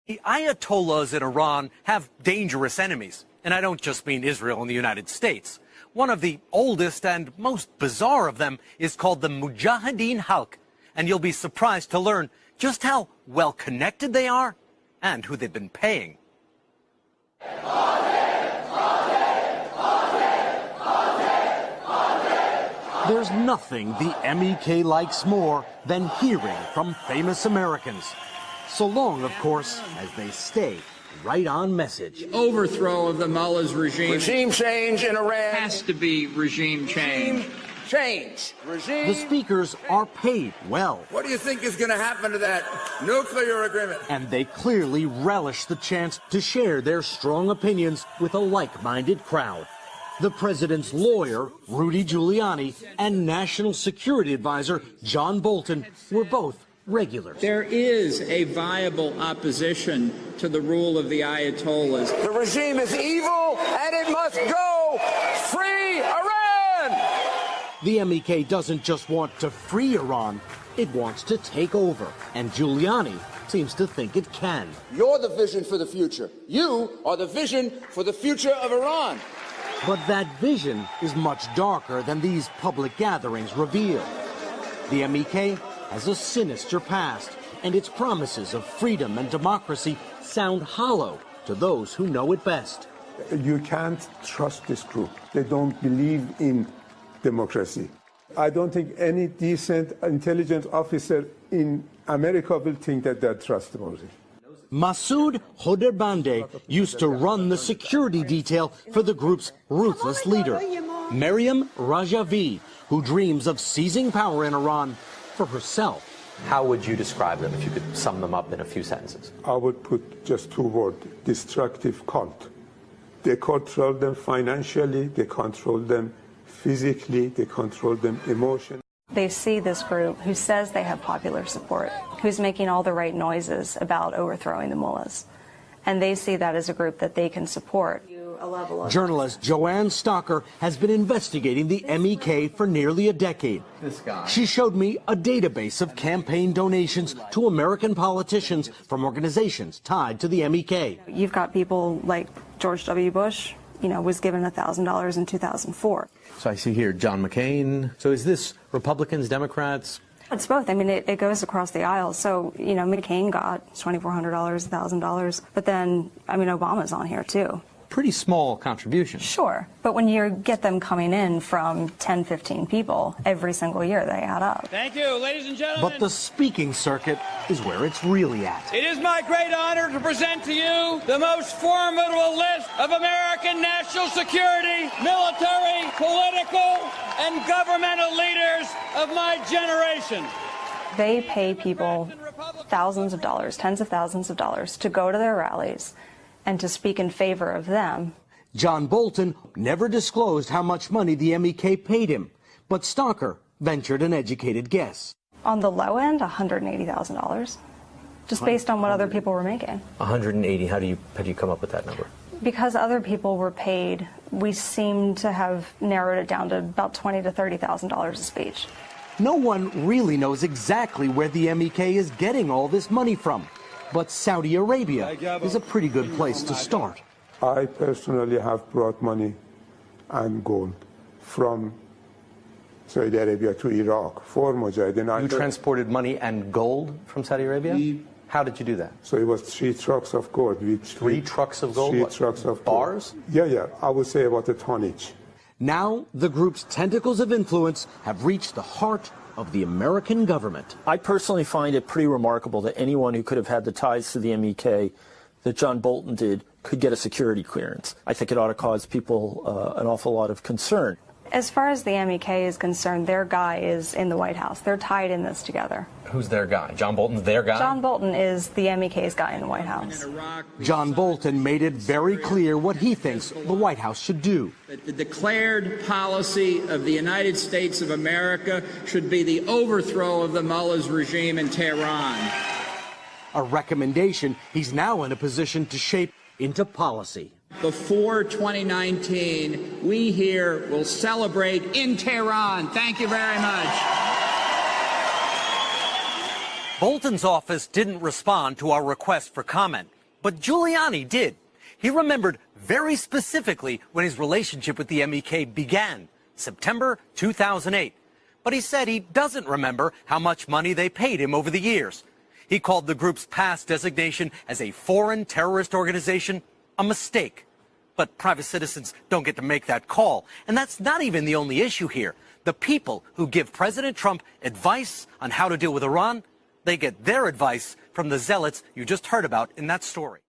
The Ayatollahs in Iran have dangerous enemies, and I don't just mean Israel and the United States. One of the oldest and most bizarre of them is called the Mujahideen Halq, and you'll be surprised to learn just how well connected they are and who they've been paying. There's nothing the MEK likes more than hearing from famous Americans. So long, of course, as they stay right on message. Overthrow of the mullah's regime. Regime change in Iran. Has to be regime change. The speakers are paid well. What do you think is going to happen to that nuclear agreement? And they clearly relish the chance to share their strong opinions with a like-minded crowd. The president's lawyer, Rudy Giuliani, and national security advisor, John Bolton, were both regulars. There is a viable opposition to the rule of the Ayatollahs. The regime is evil and it must go. Free Iran! The MEK doesn't just want to free Iran, it wants to take over. And Giuliani seems to think it can. You're the vision for the future. You are the vision for the future of Iran. But that vision is much darker than these public gatherings reveal. The MEK has a sinister past, and its promises of freedom and democracy sound hollow to those who know it best. You can't trust this group. They don't believe in democracy. I don't think any decent intelligence officer in America will think that they're trustworthy. Masoud Khoderbande used to run the security detail for the group's ruthless leader, Maryam Rajavi, who dreams of seizing power in Iran for herself. How would you describe them if you could sum them up in a few sentences? I would put just two words: destructive cult. They control them financially, they control them physically, they control them emotionally. They see this group who says they have popular support, who's making all the right noises about overthrowing the mullahs. And they see that as a group that they can support. Journalist Joanne Stocker has been investigating the MEK for nearly a decade. She showed me a database of campaign donations to American politicians from organizations tied to the MEK. You've got people like George W. Bush, was given $1,000 in 2004. So I see here John McCain. So is this Republicans, Democrats? It's both. I mean, it goes across the aisle. So, McCain got $2,400, $1,000. But then, Obama's on here, too. Pretty small contribution. Sure. But when you get them coming in from 10, 15 people every single year, they add up. Thank you, ladies and gentlemen. But the speaking circuit is where it's really at. It is my great honor to present to you the most formidable list of American national security, military, political, and governmental leaders of my generation. They pay people thousands of dollars, tens of thousands of dollars to go to their rallies and to speak in favor of them. John Bolton never disclosed how much money the MEK paid him, but Stocker ventured an educated guess. On the low end, $180,000, just based on what other people were making. 180. How do you come up with that number? Because other people were paid, we seem to have narrowed it down to about $20,000 to $30,000 a speech. No one really knows exactly where the MEK is getting all this money from. But Saudi Arabia is a pretty good place to start. I personally have brought money and gold from Saudi Arabia to Iraq for Mujahideen. You transported money and gold from Saudi Arabia? How did you do that? So it was 3 trucks of gold. With 3 trucks of gold? 3 trucks of bars? Gold. Yeah. I would say about a tonnage. Now the group's tentacles of influence have reached the heart of the American government. I personally find it pretty remarkable that anyone who could have had the ties to the MEK that John Bolton did could get a security clearance. I think it ought to cause people an awful lot of concern. As far as the MEK is concerned, their guy is in the White House. They're tied in this together. Who's their guy? John Bolton's their guy? John Bolton is the MEK's guy in the White House. John Bolton made it very clear what he thinks the White House should do. That the declared policy of the United States of America should be the overthrow of the mullah's regime in Tehran. A recommendation he's now in a position to shape into policy. Before 2019, we here will celebrate in Tehran. Thank you very much. Bolton's office didn't respond to our request for comment, but Giuliani did. He remembered very specifically when his relationship with the MEK began, September 2008. But he said he doesn't remember how much money they paid him over the years. He called the group's past designation as a foreign terrorist organization a mistake. But private citizens don't get to make that call. And that's not even the only issue here. The people who give President Trump advice on how to deal with Iran, they get their advice from the zealots you just heard about in that story.